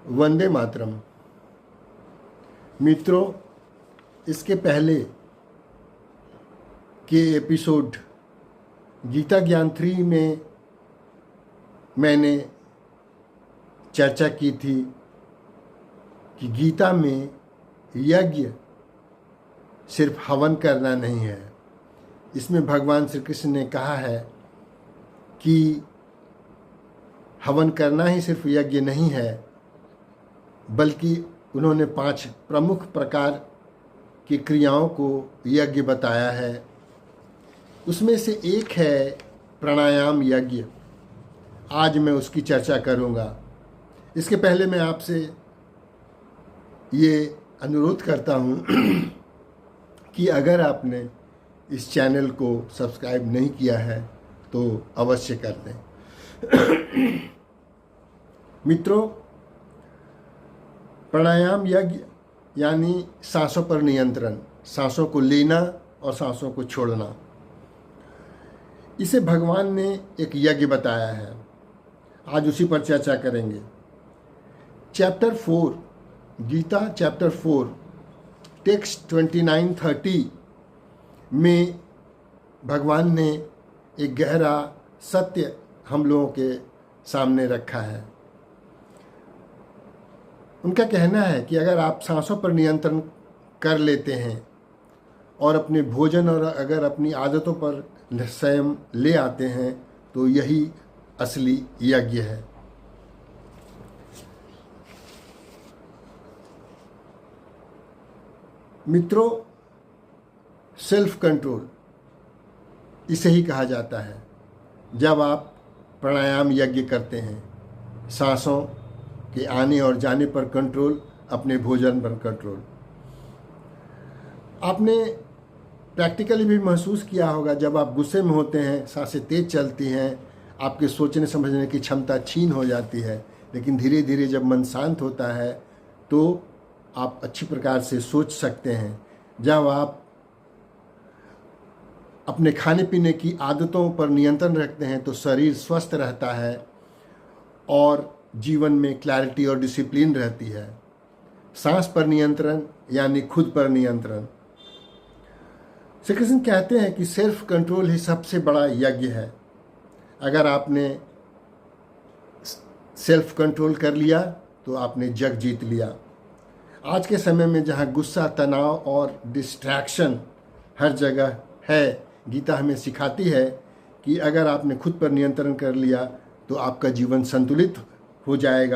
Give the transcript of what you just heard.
वंदे मातरम। मित्रों, इसके पहले के एपिसोड गीता ज्ञान 3 में मैंने चर्चा की थी कि गीता में यज्ञ सिर्फ हवन करना नहीं है। इसमें भगवान श्री कृष्ण ने कहा है कि हवन करना ही सिर्फ यज्ञ नहीं है, बल्कि उन्होंने 5 प्रमुख प्रकार की क्रियाओं को यज्ञ बताया है। उसमें से एक है प्राणायाम यज्ञ। आज मैं उसकी चर्चा करूंगा। इसके पहले मैं आपसे ये अनुरोध करता हूँ कि अगर आपने इस चैनल को सब्सक्राइब नहीं किया है तो अवश्य कर दें। मित्रों, प्राणायाम यज्ञ यानी सांसों पर नियंत्रण, सांसों को लेना और सांसों को छोड़ना, इसे भगवान ने एक यज्ञ बताया है। आज उसी पर चर्चा करेंगे। चैप्टर 4, गीता चैप्टर 4 टेक्स्ट 29-30 में भगवान ने एक गहरा सत्य हम लोगों के सामने रखा है। उनका कहना है कि अगर आप सांसों पर नियंत्रण कर लेते हैं और अपने भोजन और अगर अपनी आदतों पर संयम ले आते हैं तो यही असली यज्ञ है। मित्रों, सेल्फ कंट्रोल इसे ही कहा जाता है। जब आप प्राणायाम यज्ञ करते हैं, सांसों के आने और जाने पर कंट्रोल, अपने भोजन पर कंट्रोल। आपने प्रैक्टिकली भी महसूस किया होगा, जब आप गुस्से में होते हैं, सांसें तेज चलती हैं, आपके सोचने समझने की क्षमता छीन हो जाती है। लेकिन धीरे धीरे जब मन शांत होता है तो आप अच्छी प्रकार से सोच सकते हैं। जब आप अपने खाने पीने की आदतों पर नियंत्रण रखते हैं तो शरीर स्वस्थ रहता है और जीवन में क्लैरिटी और डिसिप्लिन रहती है। सांस पर नियंत्रण यानी खुद पर नियंत्रण। श्री कृष्ण कहते हैं कि सेल्फ कंट्रोल ही सबसे बड़ा यज्ञ है। अगर आपने सेल्फ कंट्रोल कर लिया तो आपने जग जीत लिया। आज के समय में जहाँ गुस्सा, तनाव और डिस्ट्रैक्शन हर जगह है, गीता हमें सिखाती है कि अगर आपने खुद पर नियंत्रण कर लिया तो आपका जीवन संतुलित हो जाएगा।